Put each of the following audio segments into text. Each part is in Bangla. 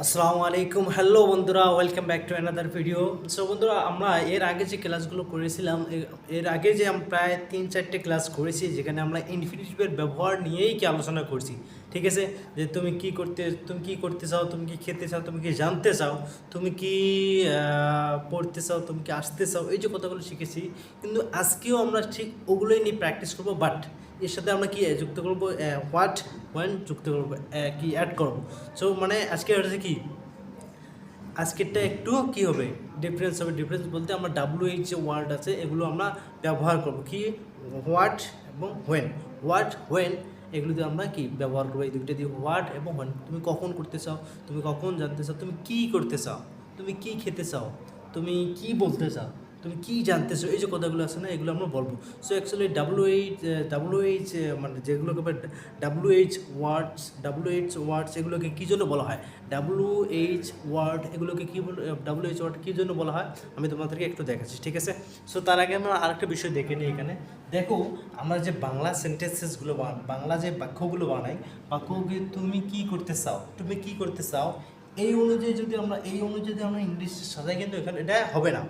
আসসালামু আলাইকুম, হ্যালো বন্ধুরা, welcome back to another video. So বন্ধুরা, আমরা এর আগে যে ক্লাসগুলো করেছিলাম, এর আগে যে আমরা প্রায় 3-4টে ক্লাস করেছি, যেখানে আমরা ইনফিনিটিভের ব্যবহার নিয়েই কি আলোচনা করছি। ঠিক আছে, যে তুমি কি করতে চাও, তুমি কি খেতে চাও, তুমি কি জানতে চাও, তুমি কি পড়তে চাও, তুমি কি আসতে চাও, এই যে কথাগুলো শিখেছি। কিন্তু আজকেও আমরা ঠিক ওগুলোই নিয়ে প্র্যাকটিস করবো, বাট এর সাথে আমরা কি যুক্ত করবো, হোয়াট, ওয়েন যুক্ত করবো, কি অ্যাড করবো। সো মানে আজকে হচ্ছে কি, আজকেরটা একটু কি হবে, ডিফারেন্স হবে। ডিফারেন্স বলতে আমরা WH যে ওয়ার্ড আছে এগুলো আমরা ব্যবহার করবো, কি হোয়াট এবং হোয়েন। হোয়াট, হোয়েন, এগুলো দিয়ে আমরা কি ব্যবহার করবো, এই দুইটা দিয়ে, হোয়াট এবং হোয়েন। তুমি কখন করতে চাও, তুমি কখন জানতে চাও, তুমি কি করতে চাও, তুমি কি খেতে চাও, তুমি কি বলতে চাও, তুমি কি জানতে চাও, এই যে কথাগুলো আছে না, এগুলো আমরা বলবো। সো অ্যাকচুয়ালি WH মানে যেগুলোকে WH ওয়ার্ডস এগুলোকে কী জন্য বলা হয়, WH ওয়ার্ড এগুলোকে কী বল, WH ওয়ার্ড কী জন্য বলা হয়, আমি তোমাদেরকে একটু দেখাচ্ছি। ঠিক আছে, সো তার আগে আমরা আরেকটা বিষয় দেখে নিই। এখানে দেখো, আমরা যে বাংলা সেন্টেন্সেসগুলো বাংলা যে বাক্যগুলো বানাই, বাক্যকে তুমি কি করতে চাও, তুমি কি করতে চাও, এই অনুযায়ী যদি আমরা ইংলিশে সাজাই, কিন্তু এখানে এটা হবে না।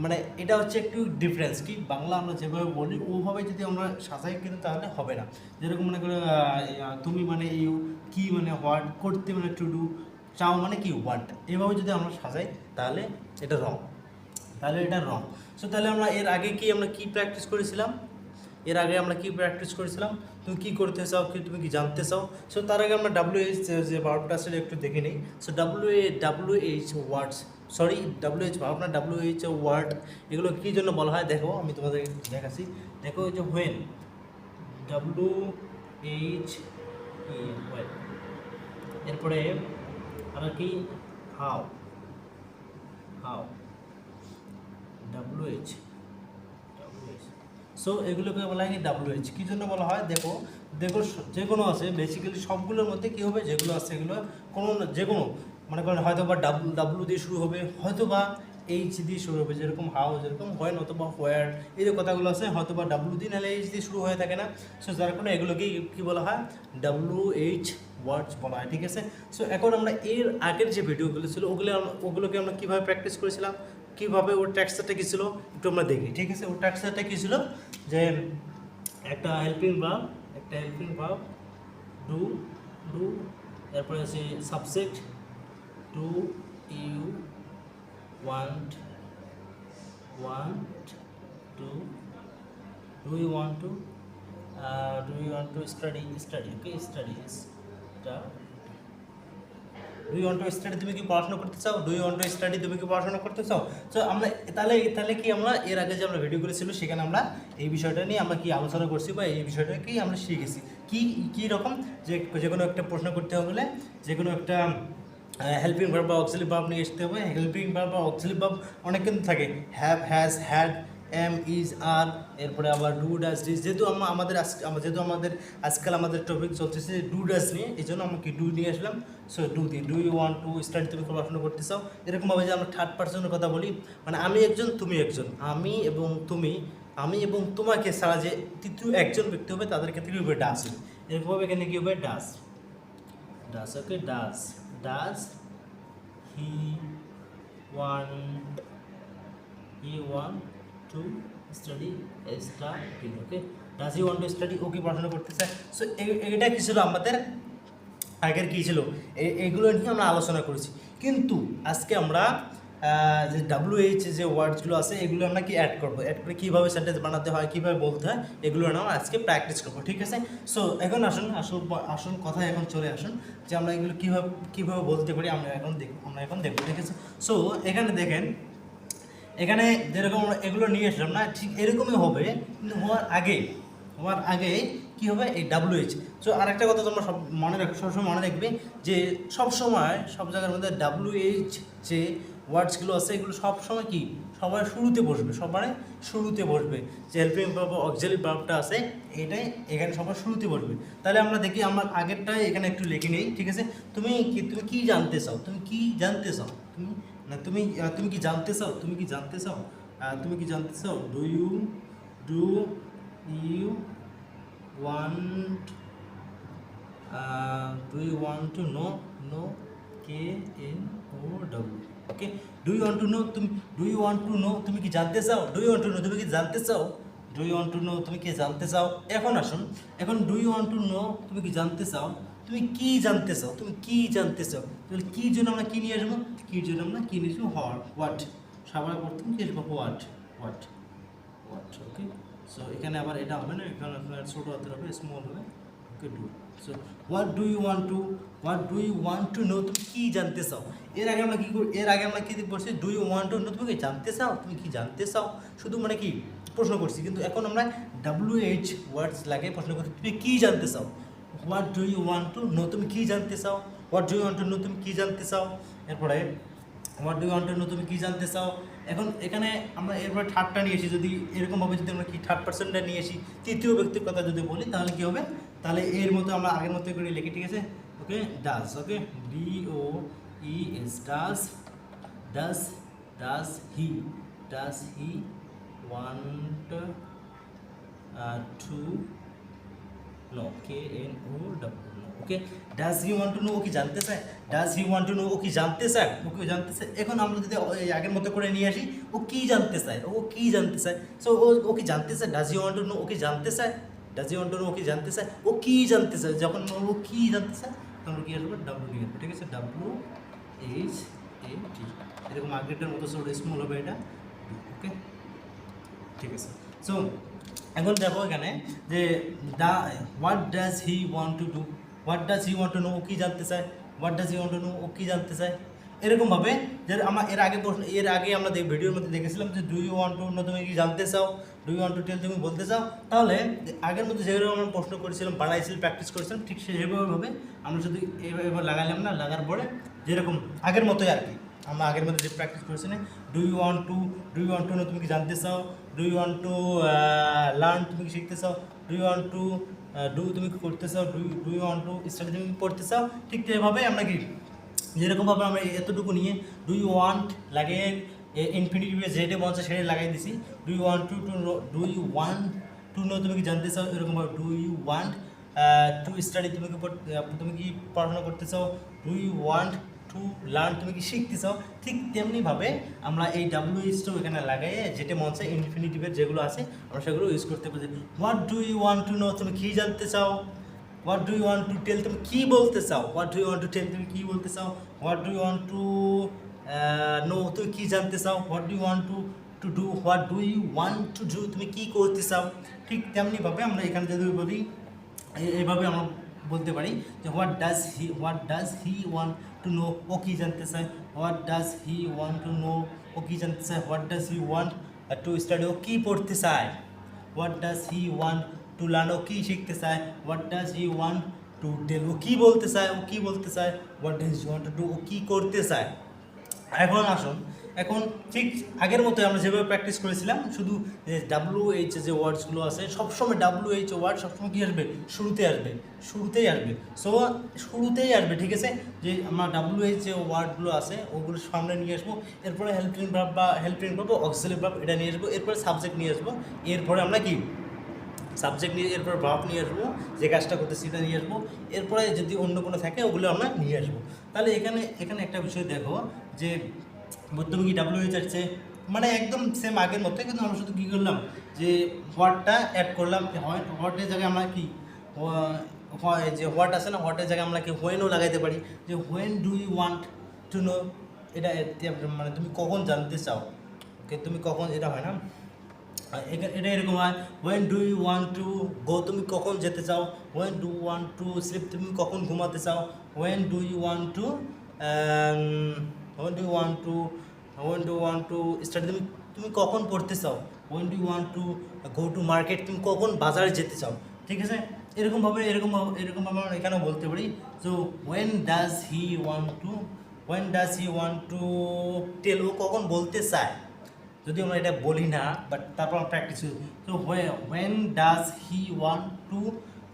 মানে এটা হচ্ছে একটু ডিফারেন্স, কি বাংলা আমরা যেভাবে বলি ওভাবে যদি আমরা সাজাই, কিন্তু তাহলে হবে না। যেরকম মনে করো, তুমি মানে ইউ, কি মানে হোয়াট, করতে মানে টু ডু, চাও মানে কি ওয়ান্ট, এভাবে যদি আমরা সাজাই তাহলে এটা রং, সো তাহলে আমরা এর আগে কি আমরা কি প্র্যাকটিস করেছিলাম, তুমি কি করতে চাও, কি তুমি কি জানতে চাও। সো তার আগে আমরা WH যে ভার্বটা আছে একটু দেখে নিই। সো WH ওয়ার্ডস, WH ভার্ব না, WH ওয়ার্ড, এগুলো কী জন্য বলা হয় দেখো, আমি তোমাদের দেখাচ্ছি। দেখো এই যে হোয়েন, WH হোয়েন, এরপরে আমরা কি হাউ, হাউ, WH, সো এগুলোকে বলা হয় কি WH। কী জন্য বলা হয় দেখো, দেখো যে কোনো আছে, বেসিক্যালি সবগুলোর মধ্যে কী হবে, যেগুলো আছে এগুলো কোনো যে কোনো, মনে করেন হয়তো বা ডাব্লু দিয়ে শুরু হবে, হয়তো বা H দিয়ে শুরু হবে, যেরকম হাউ, যেরকম হোয়েন অথবা হোয়ার, এই যে কথাগুলো আছে হয়তো বা ডাব্লু দিয়ে নাহলে H দিয়ে শুরু হয়ে থাকে না। সো যার কারণে এগুলোকে কী বলা হয়, WH ওয়ার্ডস বলা হয়। ঠিক আছে, সো এখন আমরা এর আগের যে ভিডিওগুলো ছিল ওগুলোকে আমরা কীভাবে প্র্যাকটিস করেছিলাম, কীভাবে ওর ট্যাক্সটা কী ছিল একটু আমরা দেখি। ঠিক আছে, ওর ট্যাক্সটা কী ছিল, যে একটা হেল্পিং ভার্ব, ডু, ডু, এরপরে আছে subject, do you want, to, do you want to study, okay, do you want to study, তুমি কি পড়াশোনা করতে চাও, do you want to study, তুমি কি পড়াশোনা করতে চাও। সো আমরা তাহলে কি আমরা এর আগে যে আমরা ভিডিওগুলো ছিল সেখানে আমরা এই বিষয়টা নিয়ে আমরা কি আলোচনা করছি, বা এই বিষয়টাকেই আমরা শিখেছি। কি রকম, যে কোনো একটা প্রশ্ন করতে হলে, যে কোনো একটা হেল্পিং ভার্ব বা অক্সিলারি ভার্ব নিয়ে আসতে হবে। হেল্পিং ভার্ব বা অক্সিলারি ভার্ব অনেক কিন্তু থাকে, have, has, had, am, is, are, এরপরে আবার ডু, ডাজ, ডিজ। যেহেতু আমাদের আজকাল আমাদের টপিক চলতেছে ডু ডাজ নিয়ে, এই জন্য আমরা কি ডু নিয়ে আসলাম। সো ডু দিয়ে, do you want to study, তুমি পড়াশোনা করতে চাও। এরকমভাবে যে আমরা থার্ড পার্সনের কথা বলি, মানে আমি একজন, তুমি একজন, আমি এবং তোমাকে ছাড়া যে তৃতীয় একজন ব্যক্তি হবে, তাদের ক্ষেত্রে কী হবে, ডাস। এরকমভাবে এখানে কী হবে, does, okay, does he want, to study, okay, does he want to study, ও কি পড়াশোনা করতে চায়। সো এটা কী ছিল আমাদের আগের, কী ছিল, এগুলো নিয়ে আমরা আলোচনা করেছি। কিন্তু আজকে আমরা যে WH যে ওয়ার্ডসগুলো আছে এগুলো আমরা কি অ্যাড করে কীভাবে সেন্টেন্স বানাতে হয়, কীভাবে বলতে হয়, এগুলো আমরা আজকে প্র্যাকটিস করবো। ঠিক আছে, সো এখন আসুন কথায় এখন চলে আসুন, যে আমরা এগুলো কীভাবে বলতে পারি, আমরা এখন দেখবো। ঠিক আছে, সো এখানে দেখেন, এখানে যেরকম আমরা এগুলো নিয়ে আসলাম না, ঠিক এরকমই হবে, কিন্তু হওয়ার আগে কী হবে, এই WH। সো আরেকটা কথা তোমরা সবসময় মনে রাখবে, যে সব জায়গার মধ্যে WH যে ওয়ার্ডসগুলো আছে এগুলো সবসময় কি সবার শুরুতে বসবে, যে হেল্পিং ভার্ব বা অক্সিলারি ভার্বটা আছে এটাই এখানে সবার শুরুতে বসবে। তাহলে আমরা দেখি, আমার আগেরটাই এখানে একটু লিখে নেই। ঠিক আছে, তুমি কি জানতে চাও, তুমি কি জানতে চাও, তুমি কি জানতে চাও, do you want, to know, KNOW, okay. Do you want to know, তুমি কি জানতে চাও? Do you want to know, তুমি কি জানতে চাও? Do you want to know, তুমি কি জানতে চাও? এখন আসুন, এখন do you want to know, তুমি কি জানতে চাও? তুমি কি জানতে চাও? তুমি কি জানতে চাও? তাহলে কির জন্য আমরা কি নিয়ে আসবো? কির জন্য আমরা কি নিয়ে আসবো? হোয়াট। সবার প্রথম কি আসবো? হোয়াট। ওকে। সো এখানে আবার এটা হবে না, এখানে আপনার ছোট হাতের হবে, স্মল হবে। Okay, do. So what do you want to know, তুমি কি জানতে চাও? এর আগে আমরা কি বলছি? Do you want to know, তুমি কি জানতে চাও? তুমি কি জানতে চাও? শুধু মানে কি প্রশ্ন করছি, কিন্তু এখন আমরা WH ওয়ার্ডস লাগে প্রশ্ন করছি, তুমি কি জানতে চাও? What do you want to know, তুমি কি জানতে চাও? What do you want to know, তুমি কি জানতে চাও? এরপরে what do you want to know, তুমি কি জানতে চাও? এখন এখানে আমরা এরপরে থার্ডটা নিয়ে এসি, যদি এরকমভাবে যদি আমরা কি থার্ড পার্সনটা নিয়ে আসি, তৃতীয় ব্যক্তির কথা যদি বলি, তাহলে কি হবে? তাহলে এর মতো আমরা আগের মতো করে লিখি, ঠিক আছে? Okay, does, okay, DOES, does he want to know, KNOW, okay. Does he want to know, ও কি জানতে চায়? Does he want to know, ও কি জানতে চায়? এখন আমরা যদি আগের মতো করে নিয়ে আসি, ও কি জানতে চায়? সো ও কি জানতে চায়? Does he want to know, ও কি জানতে চায়? ও কি জানতে চায়? ও কি জানতে চায়? যখন ও কি জানতে চায়, তখন কি আসবে? WD আসবে, ঠিক আছে? WHAT, এরকম আগেরটার মতো ছোট স্মল হবে এটা, ওকে, ঠিক আছে। সো এখন দেখো এখানে যে what does he want to do, know, ও কি জানতে চায়? ও কি জানতে চায়? এরকমভাবে যে আমরা এর আগে আমরা ভিডিওর মধ্যে দেখেছিলাম যে do you want to know, তুমি কি জানতে চাও? Do you want to tell, তুমি বলতে চাও? তাহলে আগের মধ্যে যেভাবে আমরা প্রশ্ন করেছিলাম, বানাইছিলাম, প্র্যাকটিস করেছিলাম, ঠিক সেভাবে আমরা শুধু এবার লাগাইলাম না, লাগার পরে যেরকম আগের মতোই আর কি, আমরা আগের মধ্যে যে প্র্যাকটিস করেছি না, do you want to know, তুমি কি জানতে চাও? Do you want to learn, তুমি কি শিখতে চাও? Do you want to do, তুমি কি করতে চাও? Do you want to study, তুমি কি পড়তে চাও? ঠিক এভাবে আমরা কি যেরকমভাবে আমরা এতটুকু নিয়ে ডু ইউ ওয়ান্ট লাগে ইনফিনিটিভে যেটা বলছে সেটা লাগাই দিছি। Do you want to know, তুমি কি জানতে চাও? এরকমভাবে do you want to study, তুমি কি পড়াশোনা করতে চাও? Do you want to learn, তুমি কি শিখতে চাও? ঠিক তেমনিভাবে আমরা এই WHটাও এখানে লাগাইয়ে যেটা মন চায় ইনফিনিটিভের যেগুলো আছে আমরা সেগুলো ইউজ করতে পারি। What do you want to know, তুমি কী জানতে চাও? What do you want to tell, তুমি কী বলতে চাও? What do you want to tell, তুমি কী বলতে চাও? What do you want to know, তুমি কী জানতে চাও? What do you want to do, what do you want to do, তুমি কী করতে চাও? ঠিক তেমনিভাবে আমরা এখানে যদি বলি, এইভাবে আমরা বলতে পারি যে what does he want to know, ও কী জানতে চায়? What does he want to know, ও কী জানতে চায়? What does he want to study, ও কী পড়তে চায়? What does he want to learn, ও কী শিখতে চায়? What does he want to tell, ও কী বলতে চায়? What does he want to do, ও কী করতে চায়? এখন আসুন, এখন ঠিক আগের মতো আমরা যেভাবে প্র্যাকটিস করেছিলাম, শুধু WH যে ওয়ার্ডসগুলো আছে, সবসময় WH ওয়ার্ড সবসময় কী আসবে? শুরুতেই আসবে, ঠিক আছে? যে আমরা WH যে ওয়ার্ডগুলো আছে ওগুলো সামনে নিয়ে আসবো, এরপরে হেল্পিং ভার্ব অক্সিলারি ভার্ব এটা নিয়ে আসবো, এরপরে সাবজেক্ট নিয়ে আসবো, এরপরে আমরা কি সাবজেক্ট নিয়ে এরপর ভার্ব নিয়ে আসবো, যে কাজটা করতে সেটা নিয়ে আসবো, এরপরে যদি অন্য কোনো থাকে ওগুলো আমরা নিয়ে আসবো। তাহলে এখানে একটা বিষয় দেখো যে মধ্যমুখী WH আসছে, মানে একদম সেম আগের মতো, কিন্তু আমরা শুধু কী করলাম যে হোয়াটটা অ্যাড করলাম। হোয়াটের জায়গায় আমরা কি যে হোয়াট আছে না, হোয়াটের জায়গায় আমরা কি হোয়েনও লাগাইতে পারি, যে when do you want to know, এটা মানে তুমি কখন জানতে চাও, ওকে, তুমি কখন, এটা হয় না, এটা এরকম হয় when do you want to go, তুমি কখন যেতে চাও? When do want to sleep, তুমি কখন ঘুমাতে চাও? When do you want to study, তুমি কখন পড়তে চাও? When do you want to go to market, তুমি কখন বাজারে যেতে চাও? ঠিক আছে, এরকমভাবে আমরা এখানেও বলতে পারি। So when does he want to tell, ও কখন বলতে চায়? যদি আমরা এটা বলি না, বাট তারপর আমরা প্র্যাকটিস করি। তো when does he want to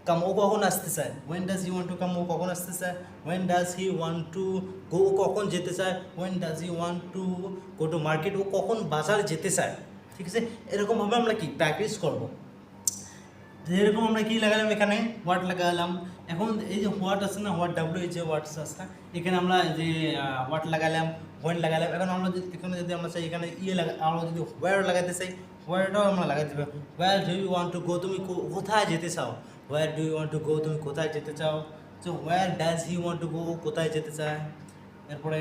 come, ও কখন আসতে চায়? When does he want to come, ও কখন আসতে চায়? When does he want to go, ও কখন যেতে চায়? When does he want to go to market, ও কখন বাজার যেতে চায়? ঠিক আছে, এরকমভাবে আমরা কি প্র্যাকটিস করব। যেরকম আমরা কি লাগালাম এখানে হোয়াট লাগালাম। এখন এই যে হোয়াট আছে না, হোয়াট ডাব্লিউ এই যে হোয়াটস আছে না, এখানে আমরা যে হোয়াট লাগালাম, হোয়েন লাগালাম। এখন আমরা যদি এখানে যদি আমরা চাই এখানে আমরা যদি হোয়ার লাগাতে চাই, হোয়ারটাও আমরা লাগাতে পারি। Where do you want to go, তুমি কোথায় যেতে চাও। Where do you want to go, তুমি কোথায় যেতে চাও। So where does he want to go, কোথায় যেতে চায়। এরপরে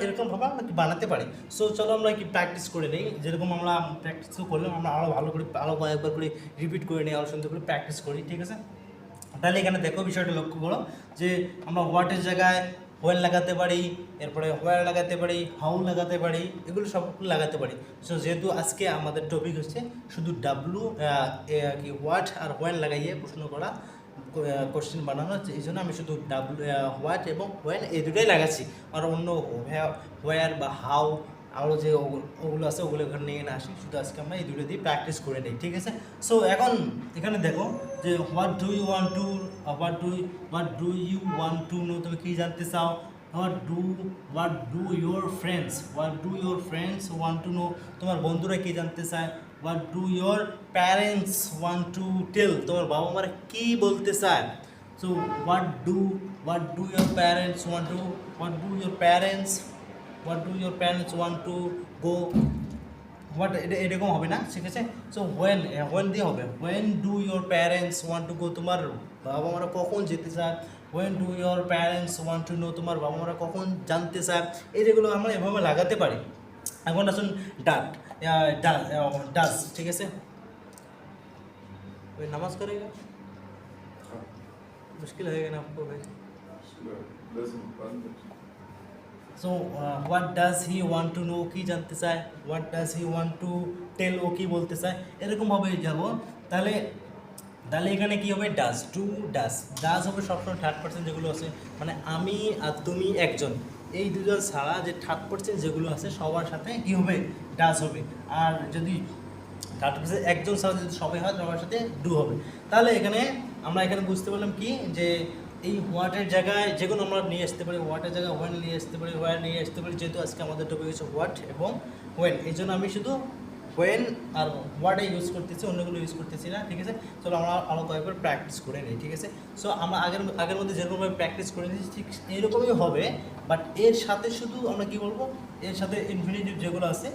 এরকমভাবে আমরা কি বানাতে পারি। সো চলো আমরা কি প্র্যাকটিস করে নিই। যেরকম আমরা প্র্যাকটিসও করলাম, আমরা আরও ভালো করে আরও কয়েকবার করে রিপিট করে নিই, আরও সুন্দর করে প্র্যাকটিস করি, ঠিক আছে। তাহলে এখানে দেখো বিষয়টা লক্ষ্য করো যে আমরা হোয়াটের জায়গায় হোয়েন লাগাতে পারি, এরপরে হোয়ার লাগাতে পারি, হাউ লাগাতে পারি, এগুলো সবগুলো লাগাতে পারি। সো যেহেতু আজকে আমাদের টপিক হচ্ছে শুধু ডাব্লু কি হোয়াট আর হোয়েন লাগাইয়ে প্রশ্ন করা, কোশ্চেন বানানো, এই জন্য আমি শুধু ডাব্লু হোয়াট এবং হোয়েন এই দুটোই লাগাচ্ছি। আর অন্য হোয়ার বা হাউ আরও যে ওগুলো আছে ওগুলো এখানে নিয়ে না আসি, শুধু আজকে আমরা এই দুটো দিয়ে প্র্যাকটিস করে নিই, ঠিক আছে। সো এখন এখানে দেখো যে what do you want to know, তুমি কী জানতে চাও। What do your friends want to know, তোমার বন্ধুরা কী জানতে চায়। What do your parents want to tell, তোমার বাবা মারা কী বলতে চায়। So what do your parents want to, what do your parents want to go. What এরকম হবে না, ঠিক আছে। সো হোয়েন দিয়ে হবে, when do your parents want to go, তোমার বাবা মারা কখন যেতে চায়। When do your parents want to know, তোমার বাবা মারা কখন জানতে চায়। এই যেগুলো আমরা এভাবে লাগাতে পারি। এখন আসুন ডাজ, ঠিক আছে। ওই নামাজ করেগা মুশকিল হয়ে গেল आपको भाई। So what does he want to know, কী জানতে চায়। What does he want to tell, ও কী বলতে চায়। এরকমভাবে যাবো। তাহলে এখানে কী হবে, ডাজ হবে সবসময় থার্ড পার্সন যেগুলো আছে, মানে আমি আর তুমি একজন, এই দুজন ছাড়া যে থার্ড পার্সন যেগুলো আছে সবার সাথে কী হবে, ডাজ হবে। আর যদি থার্ড পার্সন একজন ছাড়া যদি সবাই হয় সবার সাথে ডু হবে। তাহলে আমরা এখানে বুঝতে পারলাম কি, যে এই হোয়াটের জায়গায় যেগুলো আমরা নিয়ে আসতে পারি, হোয়াটের জায়গায় হোয়েন নিয়ে আসতে পারি, হোয়ার নিয়ে আসতে পারি। যেহেতু আজকে আমাদের টপিক হচ্ছে হোয়াট এবং হোয়েন, এই জন্য আমি শুধু হোয়েন আর হোয়াটে ইউজ করতেছি, অন্যগুলো ইউজ করতেছি না, ঠিক আছে। চলো আমরা আরও কয়েকবার প্র্যাকটিস করে নিই, ঠিক আছে। সো আমরা আগের মধ্যে যেরকমভাবে প্র্যাকটিস করে নিয়েছি ঠিক এরকমই হবে, বাট এর সাথে শুধু আমরা কী বলবো, এর সাথে ইনফিনিটিভ যেগুলো আছে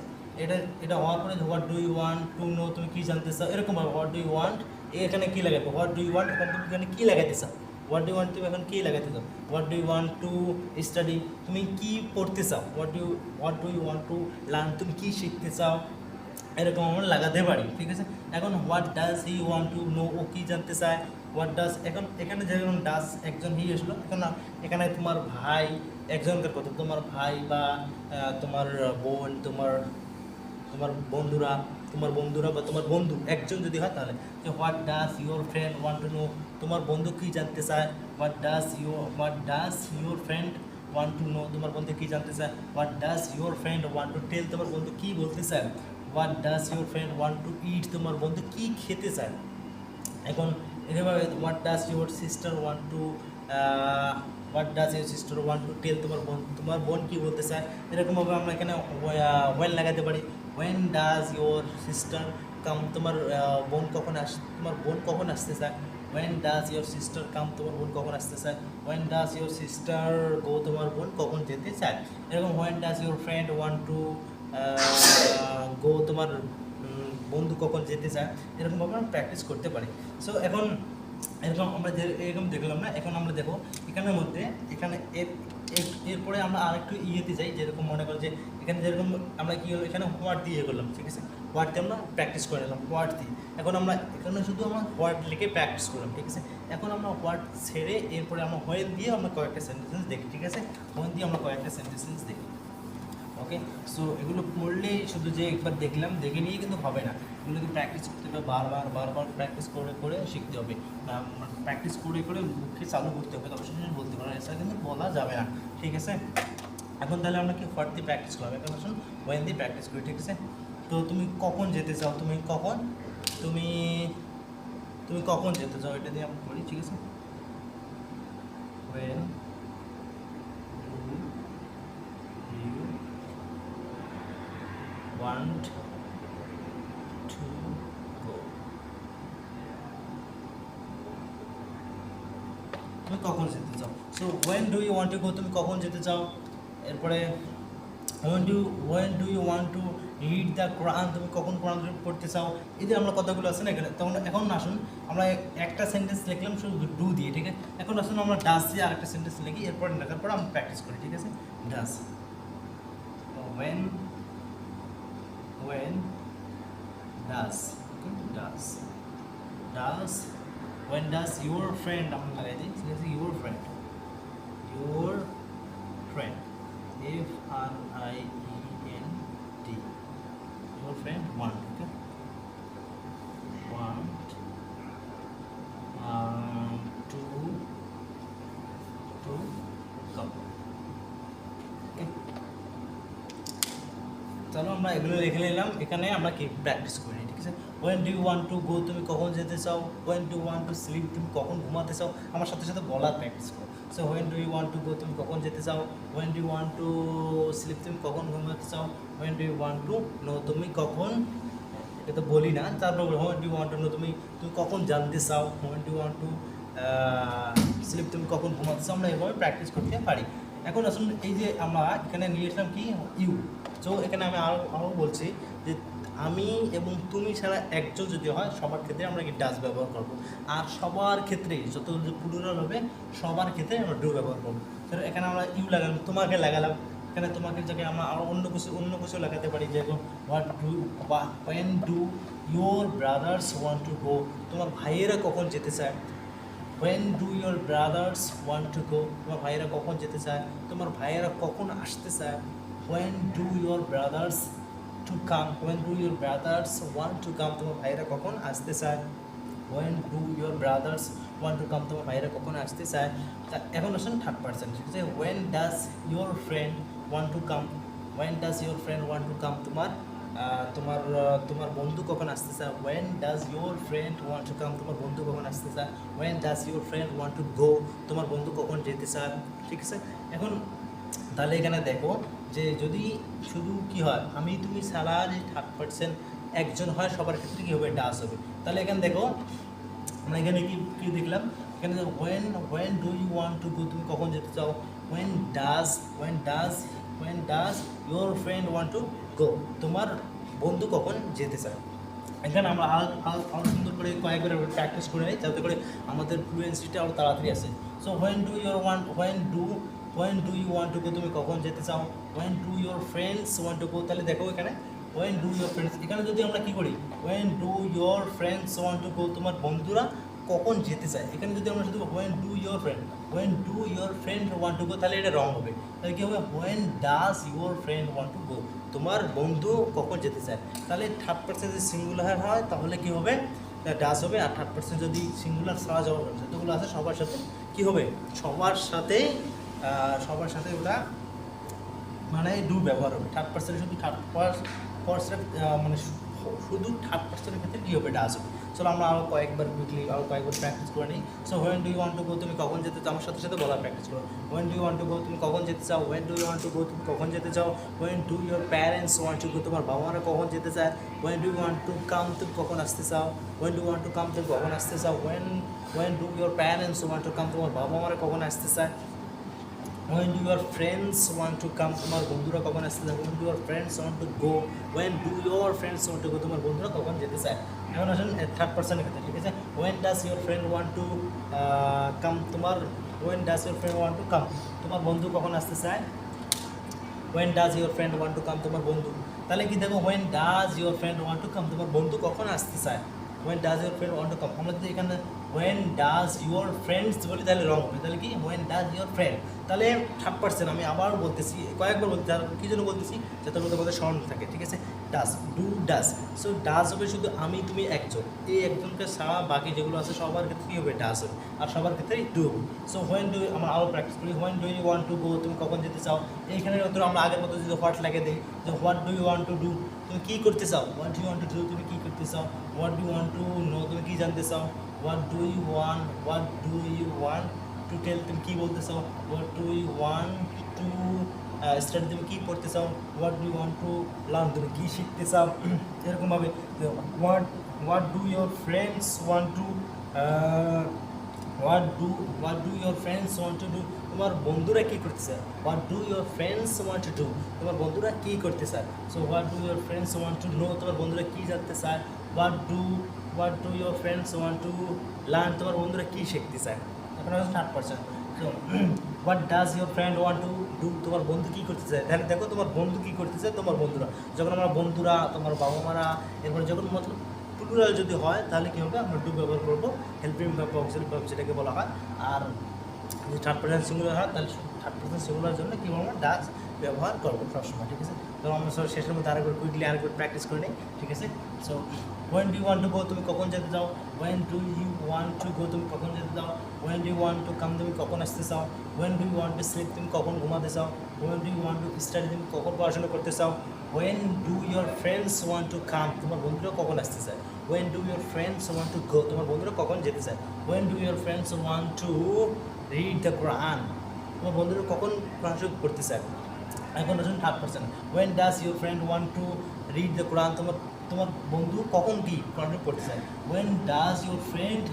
এটা হওয়ার পরে what do you want to know, তুমি কী জানতে চাও, এরকমভাবে হোয়াট ডু ইউ ওয়ান্ট, এখানে কী লাগাবে, হোয়াট ডু ইউ ওয়ান্ট, এখন তুমি এখানে কী লাগাতে চাও। হোয়াট ডু ইউ ওয়ান্ট, তুমি এখন কী লাগাতে চাও। What do you want to study, তুমি কী পড়তে চাও। What do you want to learn, তুমি কী শিখতে চাও। এরকম আমরা লাগাতে পারি, ঠিক আছে। এখন what does he want to know, ও কী জানতে চায়। হোয়াট ডাজ, এখন এখানে যেমন ডাজ একজন হি আসলো, এখন এখানে তোমার ভাই একজনকার কথা, তোমার ভাই বা তোমার বোন, তোমার বন্ধুরা বা তোমার বন্ধু একজন যদি হয়, তাহলে যে what does your friend want to know, তোমার বন্ধু কী জানতে চায়। What does your friend want to know, তোমার বন্ধু কী জানতে চায়। What does your friend want to tell, তোমার বন্ধু কী বলতে চায়। What does your friend want to eat, তোমার বন্ধু কী খেতে চায়। এখন এভাবে what does your sister want to tell, তোমার বোন কী বলতে চায়। এরকমভাবে আমরা এখানে ওয়েন লাগাতে পারি। When does your sister come, তোমার বোন কখন আসতে চায়। When does your sister come, তোমার বোন কখন আসতে চায়। When does your sister go, তোমার বোন কখন যেতে চায়। এরকম when does your friend want to go, তোমার বন্ধু কখন যেতে চায়। এরকমভাবে আমরা প্র্যাকটিস করতে পারি। সো এখন আমরা এরকম দেখলাম না, এখন আমরা দেখো এখানের মধ্যে এরপরে আমরা আরেকটু ইয়েতে যাই। যেরকম মনে করো যে এখানে যেরকম আমরা কী হলো, এখানে হোয়াট দিয়ে করলাম, ঠিক আছে। হোয়াট দিয়ে আমরা প্র্যাকটিস করে নিলাম, হোয়াট দিয়ে। এখন আমরা এখানে শুধু আমরা হোয়াট লিখে প্র্যাকটিস করলাম, ঠিক আছে। এখন আমরা হোয়াট ছেড়ে এরপরে আমরা হোয়েন দিয়ে আমরা কয়েকটা সেন্টেন্স দেখি, ঠিক আছে। হোয়েন দিয়ে আমরা কয়েকটা সেন্টেন্স দেখি, ওকে। সো এগুলো পড়লেই শুধু যে একবার দেখে নিয়ে কিন্তু হবে না, এগুলোকে প্র্যাকটিস করতে হবে, বারবার প্র্যাকটিস করে শিখতে হবে। প্র্যাকটিস করে মুখে চালু করতে হবে, তবে সেটা বলতে পারো, এছাড়া কিন্তু বলা যাবে না, ঠিক আছে। এখন তাহলে আমরা কি হোয়াট দিয়ে প্র্যাকটিস করবো, এখন আসুন ওয়েন দিয়ে প্র্যাকটিস করি, ঠিক আছে। তো তুমি কখন যেতে চাও, তুমি কখন যেতে চাও, এটা দিয়ে আমরা করি, ঠিক আছে। ওয়েন want to go, তুমি কখন যেতে চাও। So when do you want to go, তুমি কখন যেতে চাও। এরপরে when do you want to read the Quran, তুমি কখন কোরআন পড়তে চাও। এই যে আমরা কথাগুলো আছে না এখানে, তখন এখন আসুন আমরা একটা সেন্টেন্স লিখলাম শুধু ডু দিয়ে, ঠিক আছে। এখন আসুন আমরা ডাস দিয়ে আরেকটা সেন্টেন্স লিখি, এরপর লেখার পর আমরা প্র্যাকটিস করি, ঠিক আছে। ডাস, when does, okay, does when does your friend, আমরা লাগাই দিই, ঠিক আছে, your friend F R I E N D, your friend want, okay, want to come, okay। চলো আমরা এগুলো লিখে নিলাম, এখানে আমরা কি প্র্যাকটিস করি, ঠিক আছে। When do you want to go, তুমি কখন যেতে চাও। When do you want to sleep, তুমি কখন ঘুমাতে চাও। আমার সাথে সাথে বলার প্র্যাকটিস করো। So when do you want to go, তুমি কখন যেতে চাও। When do you want to sleep, তুমি কখন ঘুমাতে চাও। When do you want to know, তুমি কখন, এটা তো বলি না, তারপর when do you want to know, তুমি কখন জানতে চাও। When do you want to sleep, তুমি কখন ঘুমাতে চাও। আমরা এভাবে প্র্যাকটিস করতে পারি। এখন আসুন এই যে আমরা এখানে নিয়ে আসলাম কি ইউ। তো এখানে আমি আরও বলছি যে আমি এবং তুমি ছাড়া একজন যদি হয়, সবার ক্ষেত্রে আমরা কি ডাস ব্যবহার করব। আর সবার ক্ষেত্রেই যত প্লুরাল হবে সবার ক্ষেত্রে আমরা ডু ব্যবহার করবো। তো এখানে আমরা ইউ লাগালাম, তোমাকে লাগালাম, এখানে তোমাকে জায়গায় আমরা আরও অন্য কিছু লাগাতে পারি, যেরকম when do your brothers want to go, তোমার ভাইয়েরা কখন যেতে চায়। When do your brothers want to go, তোমার ভাইয়েরা কখন যেতে চায়, তোমার ভাইয়েরা কখন আসতে চায়। When do your brothers to come, when do your brothers want to come, তোমার ভাইয়েরা কখন আসতে চায়। When do your brothers want to come, তোমার ভাইয়েরা কখন আসতে চায়। এখন আসুন থার্ড পার্সন, ঠিক আছে। When does your friend want to come, when does your friend want to come, তোমার বন্ধু কখন আসতে চায়। When does your friend want to come, তোমার বন্ধু কখন আসতে চায়। When does your friend want to go, তোমার বন্ধু কখন যেতে চায়, ঠিক আছে। এখন তাহলে এখানে দেখো যে যদি শুধু কি হয়, আমি তুমি ছাড়া যে থার্ড পার্সন একজন হয়, সবার ক্ষেত্রে কী হবে, ডাস হবে। তাহলে এখানে দেখো আমরা এখানে কি দেখলাম, এখানে when do you want to go, তুমি কখন যেতে চাও। When does your friend want to go, তোমার বন্ধু কখন যেতে চায়। এখানে আমরা আরও সুন্দর করে কয়েকবার প্র্যাকটিস করে নিই, যাতে করে আমাদের ফ্লুয়েন্সিটা আরও তাড়াতাড়ি আসে। So when do you want to go, তুমি কখন যেতে চাও। When do your friends want to go, তাহলে দেখো এখানে ওয়েন ডু ইয়োর ফ্রেন্ডস, এখানে যদি আমরা কী করি, when do your friends want to go, তোমার বন্ধুরা কখন যেতে চায়। এখানে যদি আমরা শুধু when do your friend want to go, তাহলে এটা রং হবে। তাহলে কী হবে, when does your friend want to go, তোমার বন্ধু কখন যেতে চায়। তাহলে থার্ড পার্সন যদি সিঙ্গুলার হয় তাহলে কী হবে, ডাস হবে। আর থার্ড পার্সন যদি সিঙ্গুলার ছাড়া যতগুলো আছে সবার সাথে কী হবে, সবার সাথে ওটা মানে ডু ব্যবহার হবে। থার্ড পার্সনের শুধু শুধু থার্ড পার্সনের ক্ষেত্রে কী হবে, ডাস হবে। চলো আমরা আরও কয়েকবার প্র্যাকটিস করে নিই। So when do you want to go, তুমি কখন যেতে চাও, আমার সাথে সাথে বলা প্র্যাকটিস করো। When do you want to go, তুমি কখন যেতে চাও। When do you want to go, তুমি কখন যেতে চাও। When do your parents want to go, তোমার বাবা মারা কখন যেতে চায়। When do you want to come, তুমি কখন আসতে চাও। When do you want to come, তুমি কখন আসতে চাও। When do your parents want to come, তোমার বাবা মারা কখন আসতে চায়। When do your friends want to come, তোমার বন্ধুরা কখন আসতে চায়। When do your friends want to go, when do your friends want to go, তোমার বন্ধুরা কখন যেতে চায়। এখন আসেন থার্ড পার্সনের ক্ষেত্রে, ঠিক আছে। When does your friend want to come, when does your friend want to come, তোমার বন্ধু কখন আসতে চায়। When does your friend want to come, তোমার বন্ধু। তাহলে কি দেখো, when does your friend want to come, তোমার বন্ধু কখন আসতে চায়। When does your friend want to come, আমরা যদি এখানে ওয়েন ডাজ ইউর ফ্রেন্ডস বলি তাহলে রং হবে। তাহলে কি, ওয়েন ডাজ ইউর ফ্রেন্ড, তাহলে থার্ড পার্সন আমি আবার বলতেছি, কয়েকবার বলতে, কী জন্য বলতেছি, যাতে মধ্যে মধ্যে স্মরণ থাকে, ঠিক আছে। Does, do does. So does হবে শুধু আমি তুমি একজন, এই একজনকে ছাড়া বাকি যেগুলো আছে সবার ক্ষেত্রে কী হবে, ডাজ হবে। আর সবার ক্ষেত্রেই ডু হবে। সো হোয়েন ডু, আমরা আরও প্র্যাকটিস করি। When do you want to go, তুমি কখন যেতে চাও। এইখানে উত্তর আমরা আগের মতো যদি হোয়াট লাগিয়ে দিই, যে what do you want to do, তুমি কী করতে চাও। What do you want to do, তুমি কী করতে চাও। What do you want to know, তুমি কী জানতে চাও। What do you want to tell, তুমি কী বলতে চাও। What do you want to study, তুমি কী পড়তে চাও। What do you want to learn, তুমি কী শিখতে চাও। What do your friends want to what do your friends want to do, তোমার বন্ধুরা কী করতে চায়। What do your friends want to do, তোমার বন্ধুরা কী করতে চায়। So what do your friends want to know, তোমার বন্ধুরা কী জানতে চায়। What do your friends want to learn, তোমার বন্ধুরা কী শিখতে চায়। এখন হচ্ছে 30%। So what does your friend want to do, তোমার বন্ধু কী করতে চায়। তাহলে দেখো তোমার বন্ধু কী করতে চায়, তোমার বন্ধুরা। যখন আমরা বন্ধুরা, তোমার বাবা মারা, এরপরে যখন মতলব প্লুরাল যদি হয় তাহলে কী হবে, আমরা ডু ব্যবহার করবো, হেল্পিং ভার্ব বা অক্সিলারি ভার্ব যেটাকে বলা হয়। আর যদি 3rd person সিঙ্গুলার হয় তাহলে 3rd person সিঙ্গুলার জন্য কী বলবো, ডাজ ব্যবহার করবো সবসময়, ঠিক আছে। তো আমরা শেষের মধ্যে আরেকবার কুইকলি আরেকবার প্র্যাকটিস করে নিই, ঠিক আছে। So when do you want to go, তুমি কখন যেতে চাও। when do you want to go, তুমি কখন যেতে চাও। when do you want to come, তুমি কখন আসতে চাও। when do you want to sleep, তুমি কখন ঘুমাতে চাও। when do you want to study, তুমি কখন পড়াশোনা করতে চাও। when do your friends want to come, তোমার বন্ধুরা কখন আসতে চায়। when do your friends want to go, তোমার বন্ধুরা কখন যেতে চায়। when do your friends want to read the Quran, তোমার বন্ধুরা কখন কোরআন শরীফ পড়তে চায়। এখন আসুন 3rd person, when does your friend want to read the Quran, তোমার বন্ধু কখন কি কোরআন শরীফ পড়তে চায়। when does your friend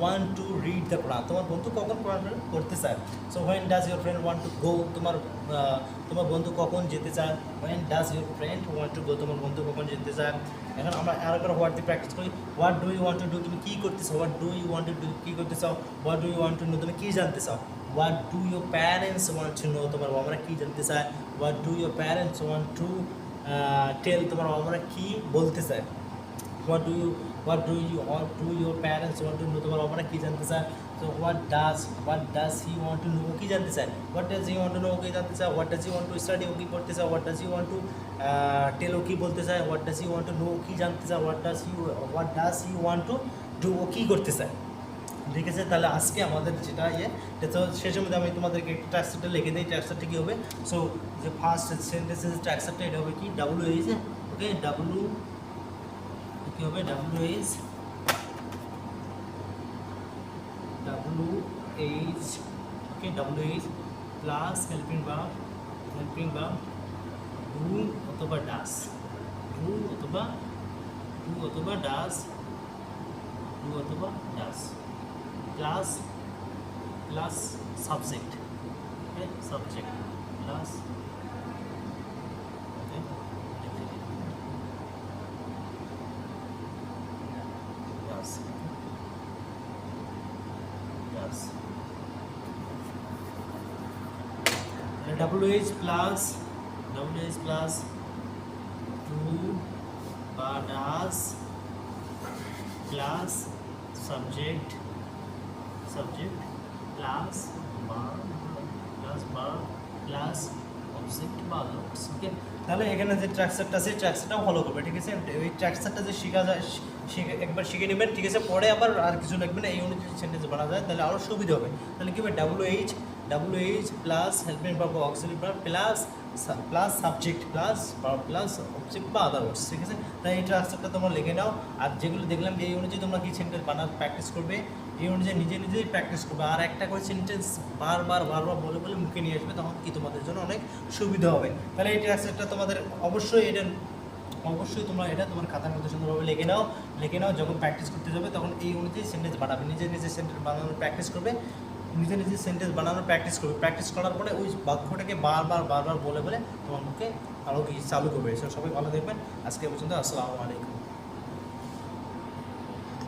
want to read the Quran, তোমার বন্ধু কখন কোরআন শরীফ পড়তে চায়। so when does your friend want to go, তোমার বন্ধু কখন যেতে চায়। when does your friend want to go, তোমার বন্ধু কখন যেতে চায়। এখন আমরা আরেকবার হোয়াট দিয়ে প্র্যাকটিস করি। What do you want to do, তুমি কী করতে চাও। What do you want to do, কী করতে চাও। What do you want to know, তুমি কী জানতে চাও। What do your parents want to know, তোমার বাবা মারা কী জানতে চায়। What do your parents want to tell, তোমার বাবা মারা কী বলতে চায়। What do your parents want to know, তোমার বাবা মারা কী জানতে চায়। So what does he want to know, ও কী জানতে চায়। What does he want to know, ও কী জানতে চায়। What does he want to study, ও কী পড়তে চায়। What does he want to tell, ও কী বলতে চায়। What does he want to know, ও কী জানতে চায়। What does he want to do, ও কী করতে চায়, ঠিক আছে। তাহলে আজকে আমাদের যেটা এটা তো শেষের মধ্যে আমি তোমাদেরকে একটা ট্রাক্সারটা লিখে দিই। ট্রাক্সারটা কী হবে। সো যে ফার্স্ট সেন্টেন্সের যে ট্রাক্সারটা এটা হবে কি, WH, ওকে, কী হবে, WH, okay, WH plus helping verb do অথবা does, plus subject, okay, subject plus WH plus to বা does plus subject plus plus object বা আদার্স, ওকে। তাহলে এখানে যে ট্রাক্সারটা আছে ট্রাক্সারটাও ফলো করবে, ঠিক আছে। ওই ট্রাক্সারটা যে শেখা যায় একবার শিখে নেবেন, ঠিক আছে। পরে আবার আর কিছু লাগবে না, এই অনুযায়ী সেন্টেন্স বানা যায়, তাহলে আরও সুবিধা হবে। তাহলে কী হবে, WH প্লাস হেল্পিং ভার্ব বা auxiliary verb plus subject plus object বা আদার্স, ঠিক আছে। তাই এই ট্রাক্সারটা তোমরা লিখে নাও। আর যেগুলো দেখলাম এই অনুযায়ী তোমরা কি সেন্টেন্স বানাতে প্র্যাকটিস করবে, এই অনুযায়ী নিজেই প্র্যাকটিস করবে। আর একটা করে সেন্টেন্স বারবার বলে মুখে নিয়ে আসবে, তখন কি তোমাদের জন্য অনেক সুবিধা হবে। তাহলে এই ট্রাক্সারটা তোমাদের অবশ্যই তোমরা এটা তোমার খাতার মধ্যে সুন্দরভাবে লিখে নাও। যখন প্র্যাকটিস করতে যাবে তখন এই অনুযায়ী সেন্টেন্স বানাবে, নিজে সেন্টেন্স বানানোর প্র্যাকটিস করবে, প্র্যাকটিস করার পরে ওই বাক্যটাকে বারবার বলে তোমার মুখে আরও কি চালু করবে। সবাই ভালো দেখবেন। আজকে পর্যন্ত, আসসালামু আলাইকুম।